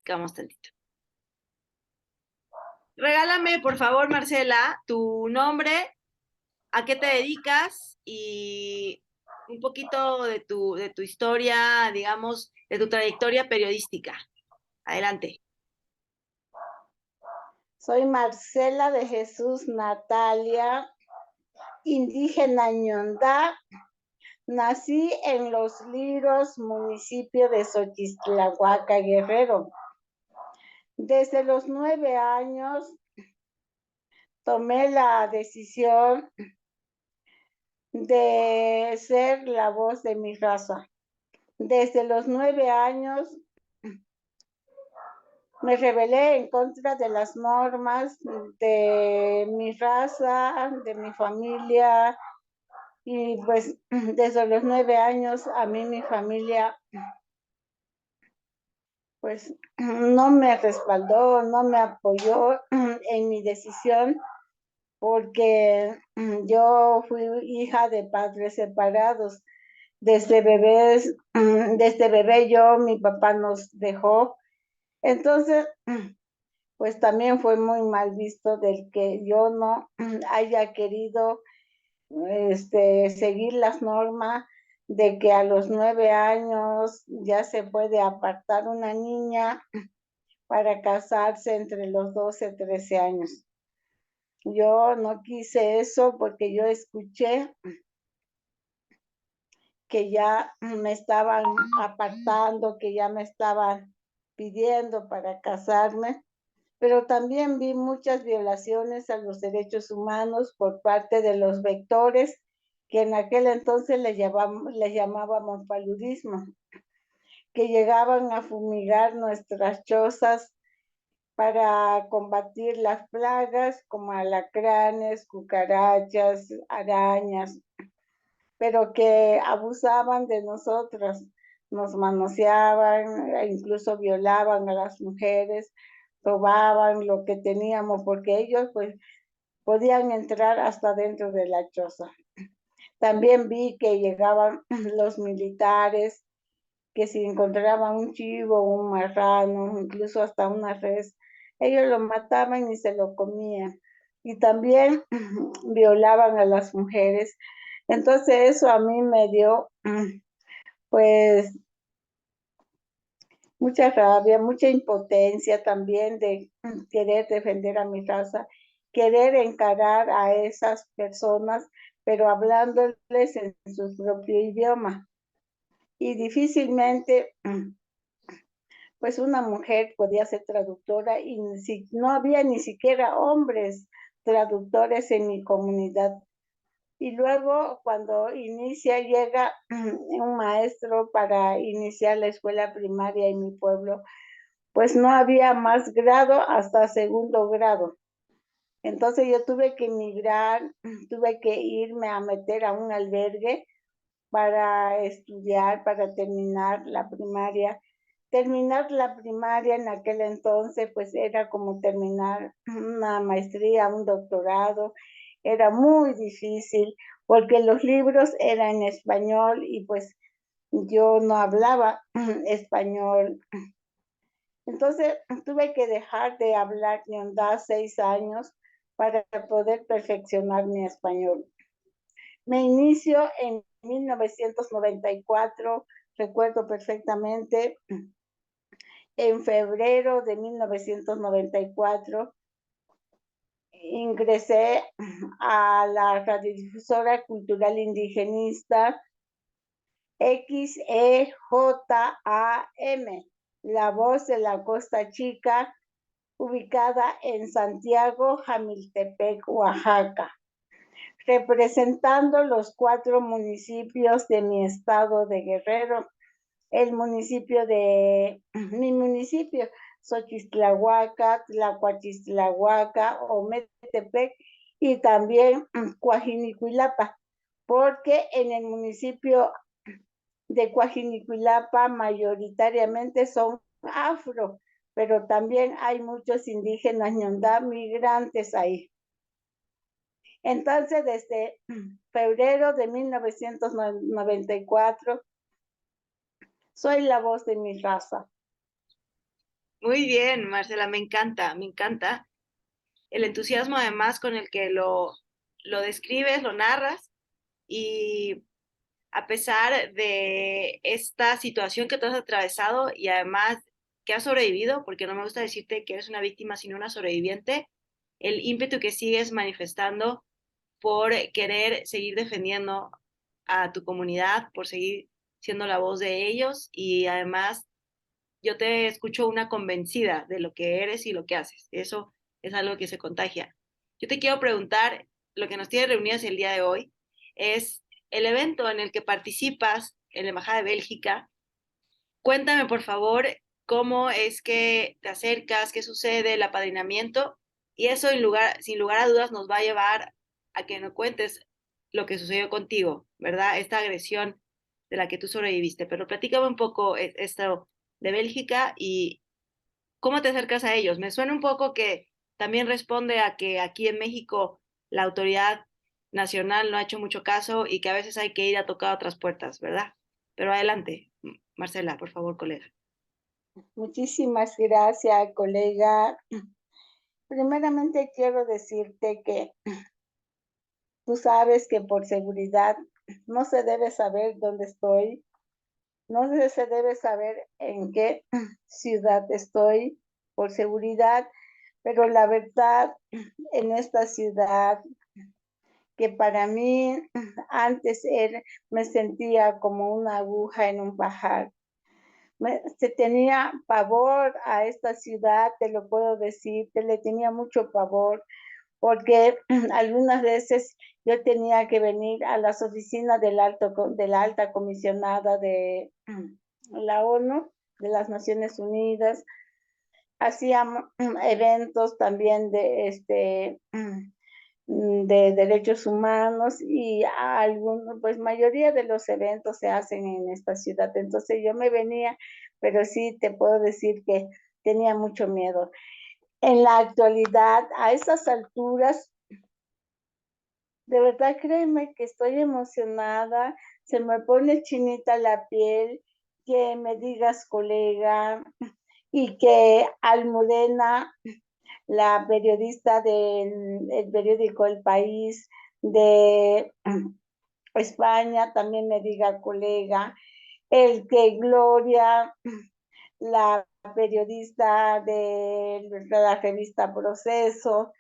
practicamos tantito. Regálame, por favor, Marcela, tu nombre, a qué te dedicas y un poquito de tu historia, digamos, de tu trayectoria periodística. Adelante. Soy Marcela de Jesús Natalia, indígena ñondá. Nací en Los Liros, municipio de Xochistlahuaca, Guerrero. Desde los 9 años tomé la decisión de ser la voz de mi raza. Desde los 9 años me rebelé en contra de las normas de mi raza, de mi familia, y pues desde los 9 años a mí mi familia pues no me respaldó, no me apoyó en mi decisión porque yo fui hija de padres separados. Desde bebé mi papá nos dejó. Entonces, pues también fue muy mal visto del que yo no haya querido seguir las normas de que a los 9 años ya se puede apartar una niña para casarse entre los 12 y 13 años. Yo no quise eso porque yo escuché que ya me estaban apartando, que ya me estaban pidiendo para casarme, pero también vi muchas violaciones a los derechos humanos por parte de los vectores, que en aquel entonces le llamábamos paludismo, que llegaban a fumigar nuestras chozas para combatir las plagas como alacranes, cucarachas, arañas, pero que abusaban de nosotras, nos manoseaban, e incluso violaban a las mujeres, robaban lo que teníamos, porque ellos pues podían entrar hasta dentro de la choza. También vi que llegaban los militares, que si encontraban un chivo, un marrano, incluso hasta una res, ellos lo mataban y se lo comían. Y también violaban a las mujeres. Entonces eso a mí me dio pues mucha rabia, mucha impotencia también de querer defender a mi raza, querer encarar a esas personas, pero hablándoles en su propio idioma. Y difícilmente, pues una mujer podía ser traductora y no había ni siquiera hombres traductores en mi comunidad. Y luego cuando llega un maestro para iniciar la escuela primaria en mi pueblo, pues no había más grado hasta segundo grado. Entonces yo tuve que emigrar, tuve que irme a meter a un albergue para estudiar, para terminar la primaria. Terminar la primaria en aquel entonces pues era como terminar una maestría, un doctorado. Era muy difícil porque los libros eran en español y pues yo no hablaba español. Entonces tuve que dejar de hablar ñondá 6 años para poder perfeccionar mi español. Me inicio en 1994, recuerdo perfectamente, en febrero de 1994 ingresé a la radiodifusora cultural indigenista XEJAM, La Voz de la Costa Chica, ubicada en Santiago, Jamiltepec, Oaxaca, representando los 4 municipios de mi estado de Guerrero. Mi municipio, Xochistlahuaca, Tlacuachistlahuaca, Ometepec y también Coajinicuilapa, porque en el municipio de Coajinicuilapa mayoritariamente son afro, pero también hay muchos indígenas ñondá migrantes ahí. Entonces, desde febrero de 1994, soy la voz de mi raza. Muy bien, Marcela, me encanta, me encanta el entusiasmo además con el que lo describes, lo narras y a pesar de esta situación que tú has atravesado y además que has sobrevivido, porque no me gusta decirte que eres una víctima, sino una sobreviviente, el ímpetu que sigues manifestando por querer seguir defendiendo a tu comunidad, por seguir siendo la voz de ellos y además yo te escucho una convencida de lo que eres y lo que haces. Eso es algo que se contagia. Yo te quiero preguntar, lo que nos tiene reunidas el día de hoy es el evento en el que participas en la Embajada de Bélgica. Cuéntame, por favor, cómo es que te acercas, qué sucede, el apadrinamiento, y eso sin lugar a dudas nos va a llevar a que nos cuentes lo que sucedió contigo, ¿verdad? Esta agresión de la que tú sobreviviste. Pero platícame un poco esto de Bélgica y cómo te acercas a ellos. Me suena un poco que también responde a que aquí en México la autoridad nacional no ha hecho mucho caso y que a veces hay que ir a tocar otras puertas, ¿verdad? Pero adelante, Marcela, por favor, colega. Muchísimas gracias, colega. Primeramente quiero decirte que tú sabes que por seguridad no se debe saber dónde estoy, no se debe saber en qué ciudad estoy por seguridad, pero la verdad en esta ciudad que para mí antes me sentía como una aguja en un pajar. Se tenía pavor a esta ciudad, te lo puedo decir, te le tenía mucho pavor, porque algunas veces yo tenía que venir a las oficinas de la alta comisionada de la ONU, de las Naciones Unidas, hacíamos eventos también de derechos humanos y algunos, pues mayoría de los eventos se hacen en esta ciudad. Entonces yo me venía, pero sí te puedo decir que tenía mucho miedo. En la actualidad, a esas alturas, de verdad créeme que estoy emocionada, se me pone chinita la piel, que me digas colega y que Almudena, la periodista del periódico El País de España, también me diga colega, el que Gloria, la periodista de la revista Proceso,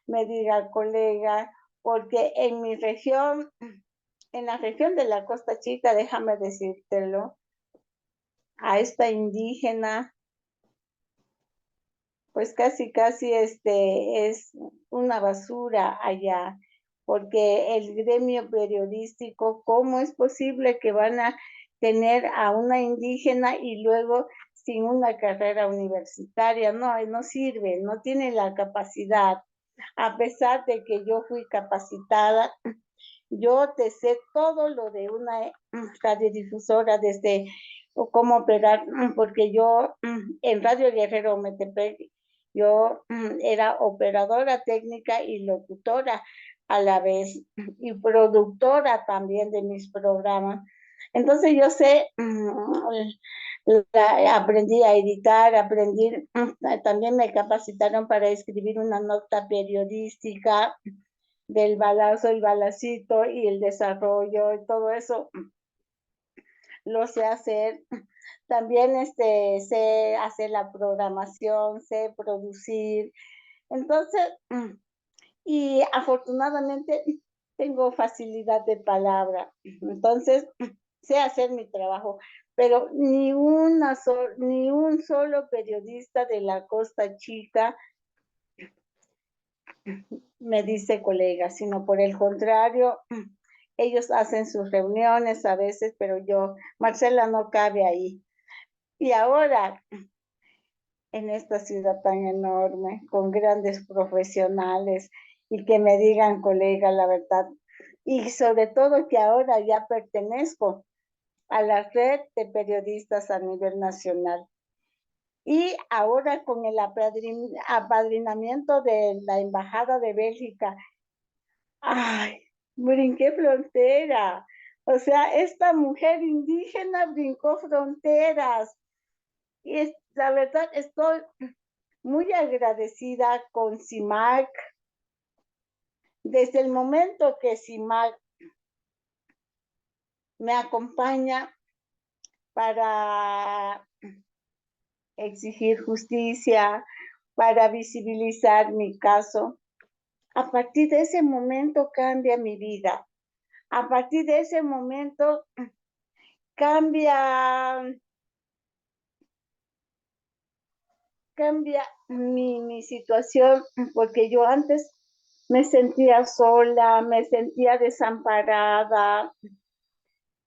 me diga colega, porque en mi región, en la región de la Costa Chica, déjame decírtelo, a esta indígena pues casi, casi es una basura allá, porque el gremio periodístico, ¿cómo es posible que van a tener a una indígena y luego sin una carrera universitaria? No, no sirve, no tiene la capacidad. A pesar de que yo fui capacitada, yo te sé todo lo de una radiodifusora desde cómo operar, porque yo en Radio Guerrero Metepec, yo era operadora técnica y locutora a la vez y productora también de mis programas. Entonces yo sé, aprendí a editar, aprendí, también me capacitaron para escribir una nota periodística del balazo, el balacito y el desarrollo y todo eso lo sé hacer. También sé hacer la programación, sé producir. Entonces, y afortunadamente tengo facilidad de palabra. Entonces, sé hacer mi trabajo, pero ni un solo periodista de la Costa Chica me dice colega, sino por el contrario, ellos hacen sus reuniones a veces, pero yo, Marcela, no cabe ahí. Y ahora, en esta ciudad tan enorme, con grandes profesionales, y que me digan colega la verdad, y sobre todo que ahora ya pertenezco a la red de periodistas a nivel nacional. Y ahora con el apadrinamiento de la Embajada de Bélgica, ay, brinqué frontera. O sea, esta mujer indígena brincó fronteras. Y la verdad estoy muy agradecida con CIMAC. Desde el momento que CIMAC me acompaña para exigir justicia, para visibilizar mi caso, a partir de ese momento cambia mi vida. A partir de ese momento cambia mi situación, porque yo antes me sentía sola, me sentía desamparada,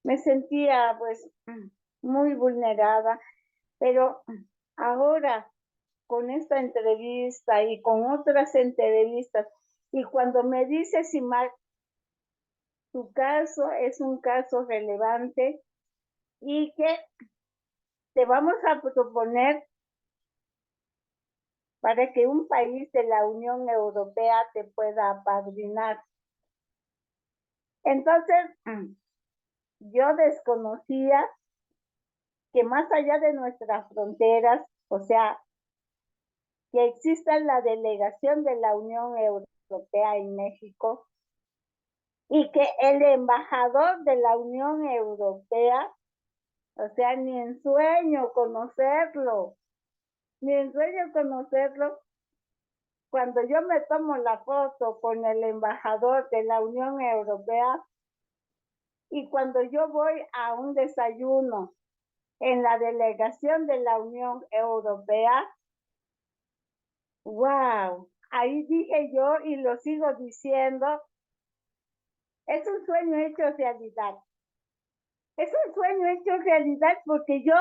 me sentía pues muy vulnerada, pero ahora con esta entrevista y con otras entrevistas, y cuando me dice Simar, tu caso es un caso relevante y que te vamos a proponer para que un país de la Unión Europea te pueda apadrinar. Entonces, yo desconocía que más allá de nuestras fronteras, o sea, que exista la delegación de la Unión Europea en México y que el embajador de la Unión Europea, o sea, ni en sueño conocerlo, ni en sueño conocerlo, cuando yo me tomo la foto con el embajador de la Unión Europea y cuando yo voy a un desayuno en la delegación de la Unión Europea, wow, ahí dije yo y lo sigo diciendo, es un sueño hecho realidad. Es un sueño hecho realidad porque yo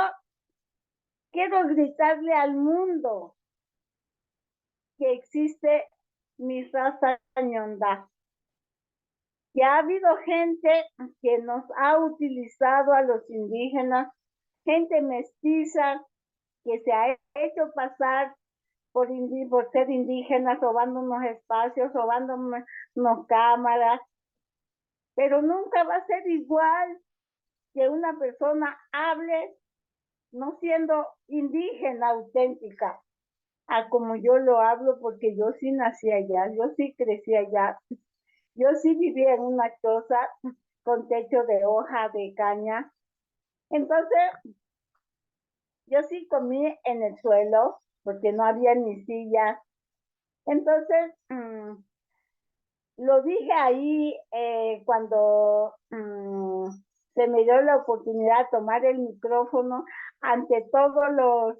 quiero gritarle al mundo que existe mi raza ñondá. Que ha habido gente que nos ha utilizado a los indígenas, gente mestiza que se ha hecho pasar por ser indígenas, robándonos espacios, robándonos cámaras, pero nunca va a ser igual que una persona hable no siendo indígena auténtica, a como yo lo hablo, porque yo sí nací allá, yo sí crecí allá, yo sí vivía en una choza con techo de hoja de caña. Entonces, yo sí comí en el suelo, porque no había ni sillas. Entonces, lo dije ahí cuando se me dio la oportunidad de tomar el micrófono ante todos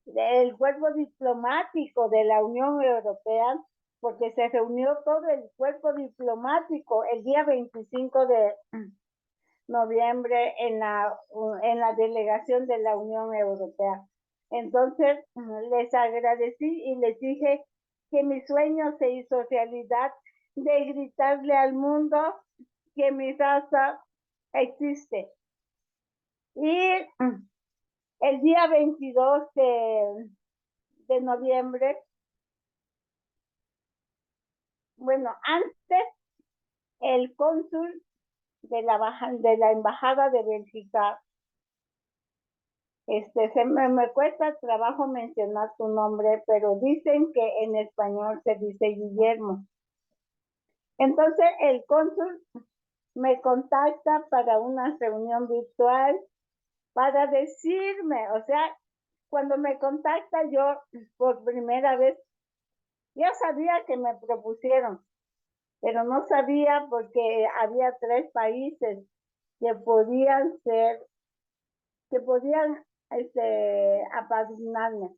el cuerpo diplomático de la Unión Europea, porque se reunió todo el cuerpo diplomático el día 25 de noviembre en la delegación de la Unión Europea. Entonces les agradecí y les dije que mi sueño se hizo realidad de gritarle al mundo que mi raza existe. Y el día 22 de noviembre, bueno, antes el cónsul de la embajada de Bélgica, me cuesta trabajo mencionar su nombre, pero dicen que en español se dice Guillermo. Entonces el cónsul me contacta para una reunión virtual para decirme, o sea, cuando me contacta yo por primera vez, ya sabía que me propusieron, pero no sabía porque había 3 países que podían apadrinarme.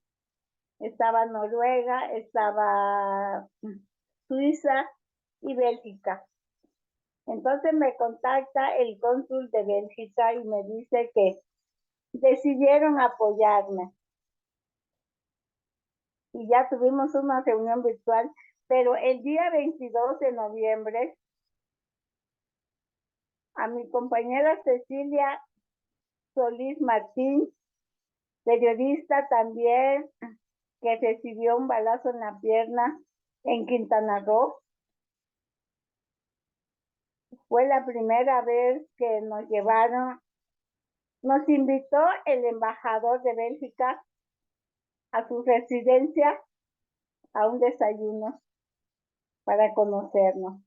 Estaba Noruega, estaba Suiza y Bélgica. Entonces me contacta el cónsul de Bélgica y me dice que decidieron apoyarme. Y ya tuvimos una reunión virtual, pero el día 22 de noviembre a mi compañera Cecilia Solís Martín, periodista también, que recibió un balazo en la pierna en Quintana Roo. Fue la primera vez que nos llevaron Nos invitó el embajador de Bélgica a su residencia a un desayuno para conocernos.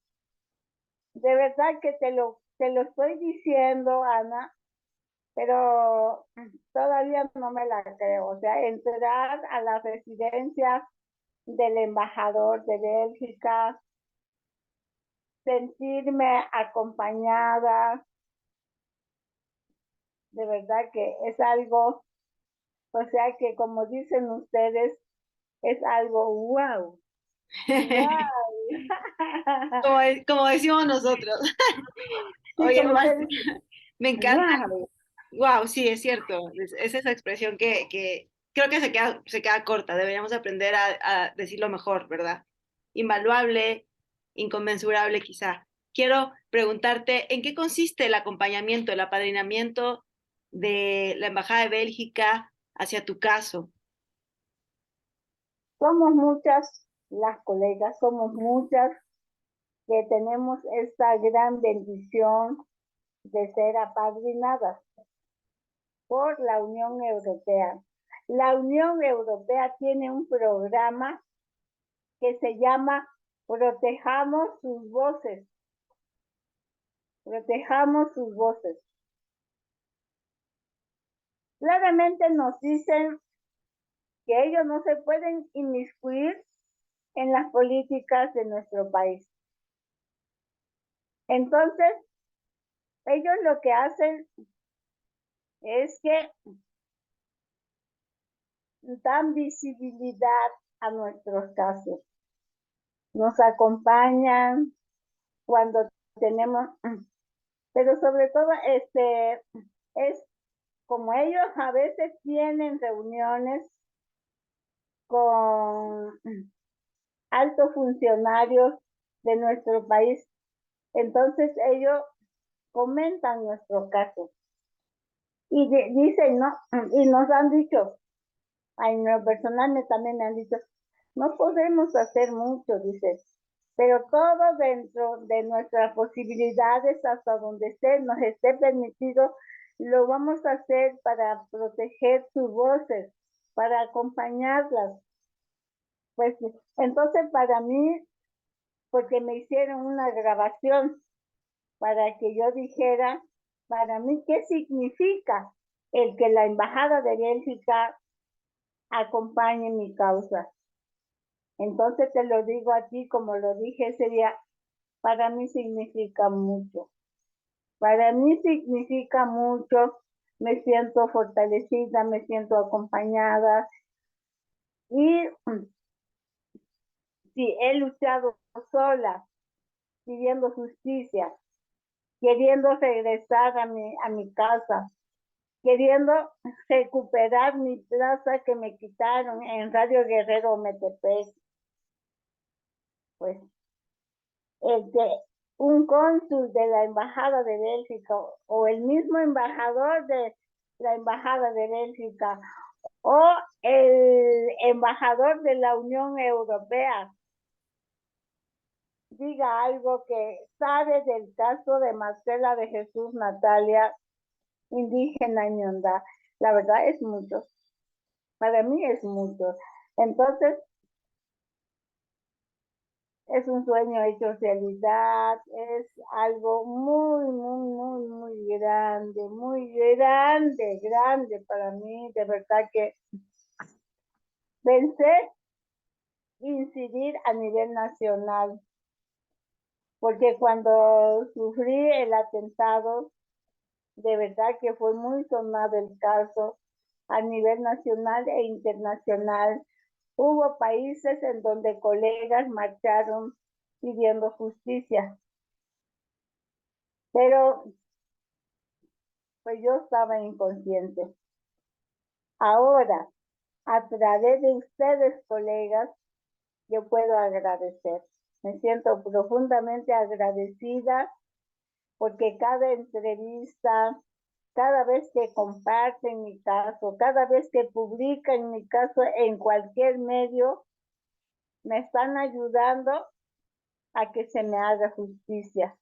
De verdad que te lo estoy diciendo, Ana, pero todavía no me la creo. O sea, entrar a la residencia del embajador de Bélgica, sentirme acompañada, de verdad que es algo, o sea que como dicen ustedes, es algo wow, wow. Como decimos nosotros. Sí, Oye, como ustedes dicen, me encanta. wow. Wow, sí, es cierto. Es esa expresión que creo que se queda corta. Deberíamos aprender a decirlo mejor, ¿verdad? Invaluable, inconmensurable, quizá. Quiero preguntarte, ¿en qué consiste el acompañamiento, el apadrinamiento de la Embajada de Bélgica hacia tu caso? Somos muchas las colegas, somos muchas que tenemos esta gran bendición de ser apadrinadas por la Unión Europea. La Unión Europea tiene un programa que se llama Protejamos sus voces, protejamos sus voces. Claramente nos dicen que ellos no se pueden inmiscuir en las políticas de nuestro país. Entonces, ellos lo que hacen es que dan visibilidad a nuestros casos. Nos acompañan cuando tenemos, pero sobre todo es como ellos a veces tienen reuniones con altos funcionarios de nuestro país, entonces ellos comentan nuestro caso y dicen, no, y nos han dicho, a mí personalmente también me han dicho, no podemos hacer mucho, dice, pero todo dentro de nuestras posibilidades, hasta donde nos esté permitido, lo vamos a hacer para proteger sus voces, para acompañarlas. Pues entonces para mí, porque me hicieron una grabación para que yo dijera, para mí, ¿qué significa el que la Embajada de Bélgica acompañe mi causa? Entonces te lo digo a ti, como lo dije ese día, para mí significa mucho. Para mí significa mucho, me siento fortalecida, me siento acompañada y si he luchado sola, pidiendo justicia, queriendo regresar a mi casa, queriendo recuperar mi plaza que me quitaron en Radio Guerrero Metepec, pues el que un cónsul de la Embajada de Bélgica o el mismo embajador de la Embajada de Bélgica o el embajador de la Unión Europea diga algo que sabe del caso de Marcela de Jesús Natalia, indígena ñondá. La verdad es mucho. Para mí es mucho. Entonces, es un sueño hecho realidad, es algo muy grande, grande para mí, de verdad que vencer, incidir a nivel nacional, porque cuando sufrí el atentado, de verdad que fue muy sonado el caso a nivel nacional e internacional. Hubo países en donde colegas marcharon pidiendo justicia, pero pues yo estaba inconsciente. Ahora, a través de ustedes, colegas, yo puedo agradecer. Me siento profundamente agradecida porque cada entrevista, cada vez que comparten mi caso, cada vez que publican mi caso en cualquier medio, me están ayudando a que se me haga justicia.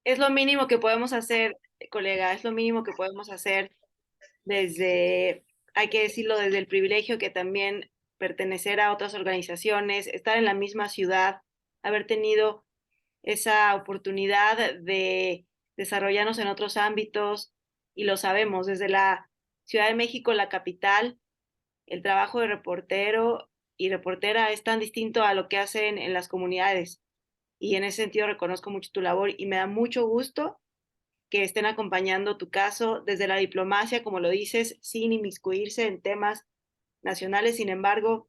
Es lo mínimo que podemos hacer colega, es lo mínimo que podemos hacer desde, hay que decirlo, desde el privilegio que también pertenecer a otras organizaciones, estar en la misma ciudad, haber tenido esa oportunidad de desarrollarnos en otros ámbitos y lo sabemos, desde la Ciudad de México, la capital, el trabajo de reportero y reportera es tan distinto a lo que hacen en las comunidades y en ese sentido reconozco mucho tu labor y me da mucho gusto que estén acompañando tu caso desde la diplomacia, como lo dices, sin inmiscuirse en temas nacionales. Sin embargo,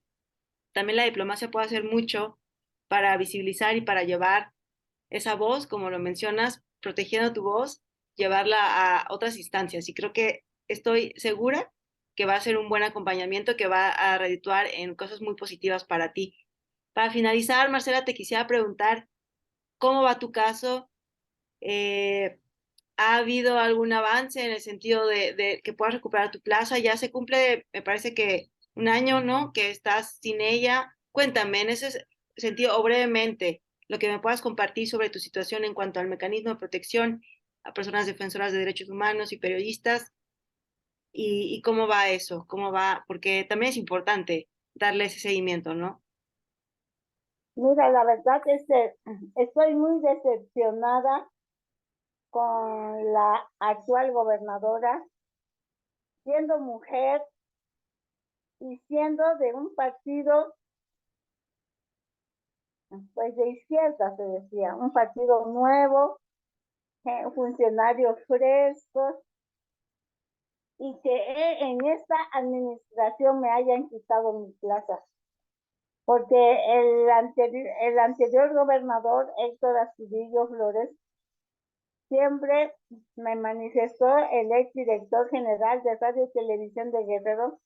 también la diplomacia puede hacer mucho para visibilizar y para llevar esa voz, como lo mencionas, protegiendo tu voz, llevarla a otras instancias. Y creo que estoy segura que va a ser un buen acompañamiento que va a redituar en cosas muy positivas para ti. Para finalizar, Marcela, te quisiera preguntar cómo va tu caso. Eh, ¿Ha habido algún avance en el sentido de que puedas recuperar tu plaza? Ya se cumple, me parece que un año, ¿no? Que estás sin ella. Cuéntame en ese sentido, o brevemente, lo que me puedas compartir sobre tu situación en cuanto al mecanismo de protección a personas defensoras de derechos humanos y periodistas y cómo va eso, cómo va, porque también es importante darle ese seguimiento, ¿no? Mira, la verdad es que estoy muy decepcionada con la actual gobernadora, siendo mujer y siendo de un partido, pues de izquierda se decía, un partido nuevo, funcionarios frescos, y que en esta administración me hayan quitado mi plaza. Porque el anterior gobernador, Héctor Astudillo Flores, siempre me manifestó el exdirector general de Radio y Televisión de Guerrero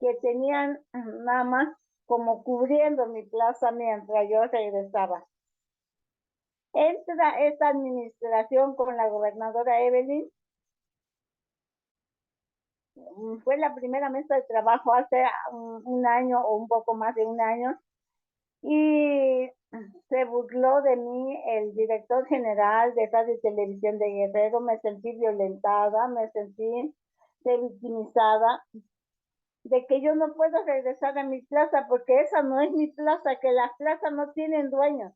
que tenían nada más como cubriendo mi plaza mientras yo regresaba. Entra esta administración con la gobernadora Evelyn, fue la primera mesa de trabajo hace un año o un poco más de un año, y se burló de mí el director general de Radio y Televisión de Guerrero. Me sentí violentada, me sentí victimizada, de que yo no puedo regresar a mi plaza porque esa no es mi plaza, que las plazas no tienen dueños.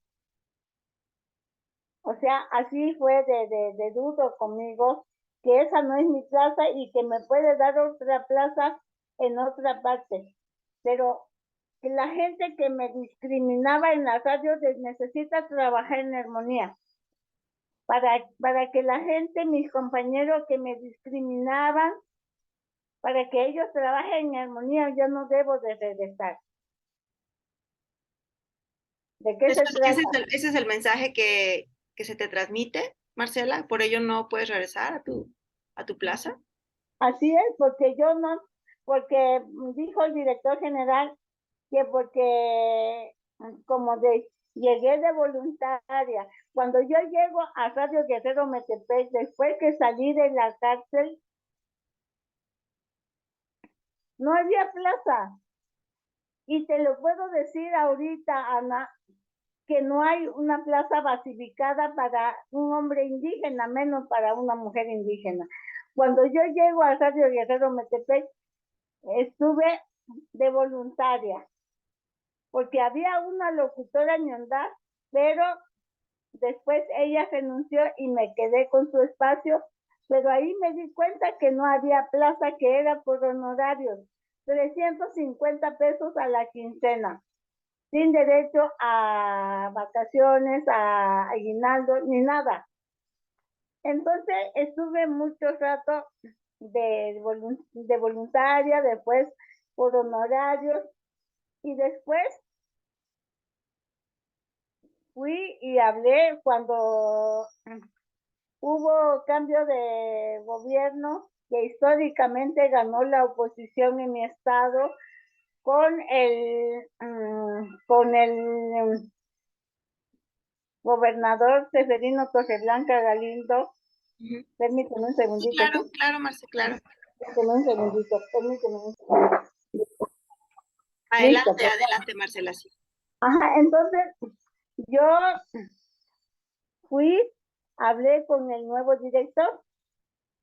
O sea, así fue de duro conmigo, que esa no es mi plaza y que me puede dar otra plaza en otra parte. Pero que la gente que me discriminaba en la radio necesita trabajar en armonía. Para que la gente, mis compañeros que me discriminaban, para que ellos trabajen en armonía, yo no debo de regresar. ¿De qué se trata? Ese es el mensaje que se te transmite, Marcela, por ello no puedes regresar a tu plaza. Así es, porque yo no, porque dijo el director general que porque como llegué de voluntaria. Cuando yo llego a Radio Guerrero Metepec, después que salí de la cárcel, no había plaza. Y te lo puedo decir ahorita, Ana, que no hay una plaza basificada para un hombre indígena, menos para una mujer indígena. Cuando yo llego a Radio Guerrero Metepec, estuve de voluntaria, porque había una locutora ñondá, pero después ella renunció y me quedé con su espacio, pero ahí me di cuenta que no había plaza, que era por honorarios, 350 pesos a la quincena, sin derecho a vacaciones, a aguinaldo, ni nada. Entonces estuve mucho rato de voluntaria, después por honorarios, y después fui y hablé cuando hubo cambio de gobierno, que históricamente ganó la oposición en mi estado con el gobernador Severino Torreblanca Galindo. Ujú. Permíteme un Sí, segundito, claro, ¿sí? claro, Marce, claro. Permíteme un segundito, permíteme un segundito. Listo, Adelante, pues. adelante, Marcela, sí. Ajá, entonces yo fui, hablé con el nuevo director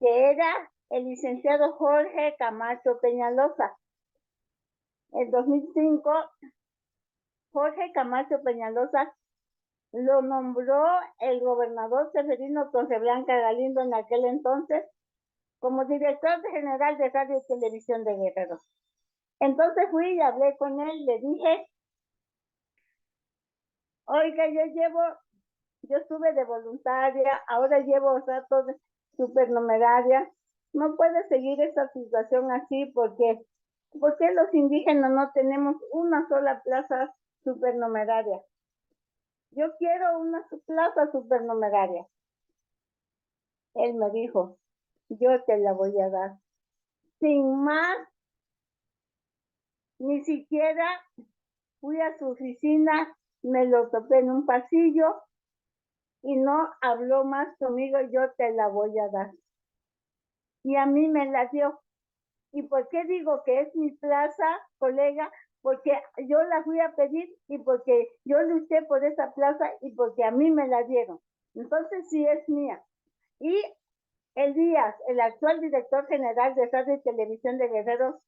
que era el licenciado Jorge Camacho Peñalosa. En 2005, Jorge Camacho Peñalosa lo nombró el gobernador Severino Torreblanca Galindo en aquel entonces como director general de Radio y Televisión de Guerrero. Entonces fui y hablé con él, le dije, oiga, yo estuve de voluntaria, ahora llevo rato de supernumeraria, no puede seguir esta situación así porque los indígenas no tenemos una sola plaza supernumeraria. Yo quiero una plaza supernumeraria. Él me dijo, yo te la voy a dar. Sin más, ni siquiera fui a su oficina, me lo topé en un pasillo y no habló más conmigo, yo te la voy a dar. Y a mí me la dio. ¿Y por qué digo que es mi plaza, colega? Porque yo la fui a pedir y porque yo luché por esa plaza y porque a mí me la dieron. Entonces sí es mía. Y el Díaz, el actual director general de Radio y Televisión de Guerrero,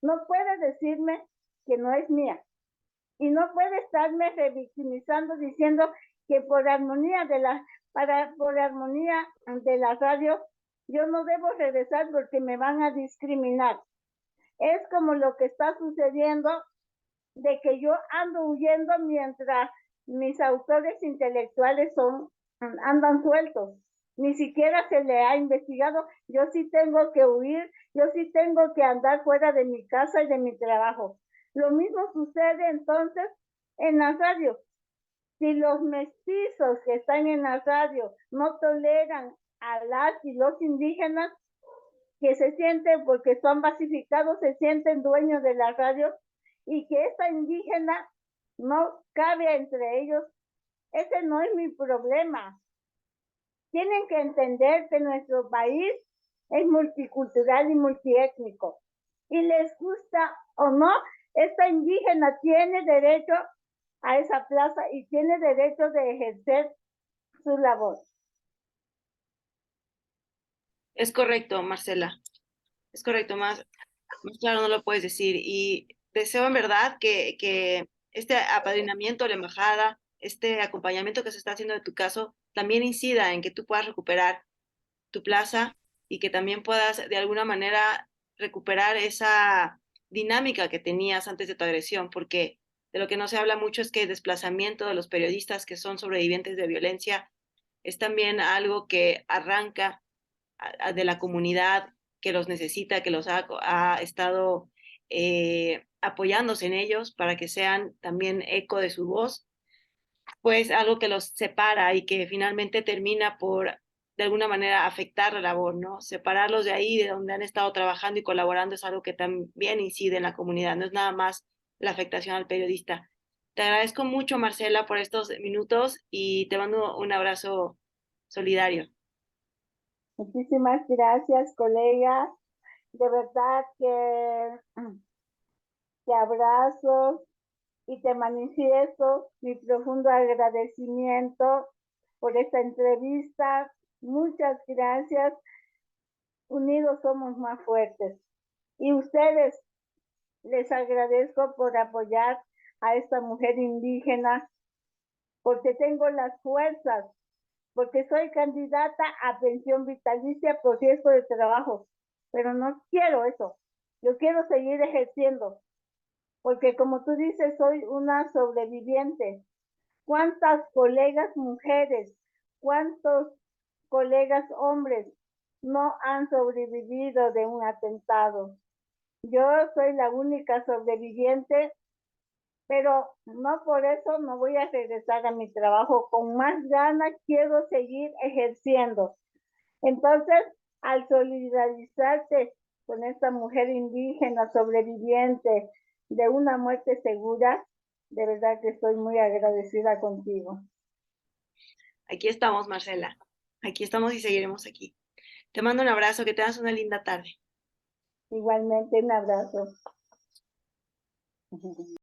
no puede decirme que no es mía. Y no puede estarme revictimizando diciendo que por armonía de la radio yo no debo regresar porque me van a discriminar. Es como lo que está sucediendo de que yo ando huyendo mientras mis autores intelectuales andan sueltos. Ni siquiera se le ha investigado. Yo sí tengo que huir, yo sí tengo que andar fuera de mi casa y de mi trabajo. Lo mismo sucede entonces en la radio. Si los mestizos que están en la radio no toleran a las y los indígenas que se sienten, porque son basificados, se sienten dueños de la radio, y que esta indígena no cabe entre ellos, ese no es mi problema. Tienen que entender que nuestro país es multicultural y multiétnico. Y les gusta o no, esta indígena tiene derecho a esa plaza y tiene derecho de ejercer su labor. Es correcto, Marcela. Es correcto, más claro no lo puedes decir. Y deseo en verdad que este apadrinamiento de la embajada, este acompañamiento que se está haciendo de tu caso, también incida en que tú puedas recuperar tu plaza y que también puedas de alguna manera recuperar esa dinámica que tenías antes de tu agresión, porque de lo que no se habla mucho es que el desplazamiento de los periodistas que son sobrevivientes de violencia es también algo que arranca de la comunidad que los necesita, que ha estado apoyándose en ellos para que sean también eco de su voz, pues algo que los separa y que finalmente termina por de alguna manera afectar la labor, ¿no? Separarlos de ahí, de donde han estado trabajando y colaborando, es algo que también incide en la comunidad, no es nada más la afectación al periodista. Te agradezco mucho, Marcela, por estos minutos y te mando un abrazo solidario. Muchísimas gracias, colega. De verdad que te abrazo y te manifiesto mi profundo agradecimiento por esta entrevista. Muchas gracias. Unidos somos más fuertes. Y ustedes, les agradezco por apoyar a esta mujer indígena, porque tengo las fuerzas, porque soy candidata a pensión vitalicia por riesgo de trabajo, pero no quiero eso. Yo quiero seguir ejerciendo, porque como tú dices, soy una sobreviviente. ¿Cuántas colegas mujeres, cuántos colegas hombres no han sobrevivido de un atentado? Yo soy la única sobreviviente, pero no por eso no voy a regresar a mi trabajo. Con más ganas quiero seguir ejerciendo. Entonces, al solidarizarte con esta mujer indígena sobreviviente de una muerte segura, de verdad que estoy muy agradecida contigo. Aquí estamos, Marcela. Aquí estamos y seguiremos aquí. Te mando un abrazo, que tengas una linda tarde. Igualmente, un abrazo.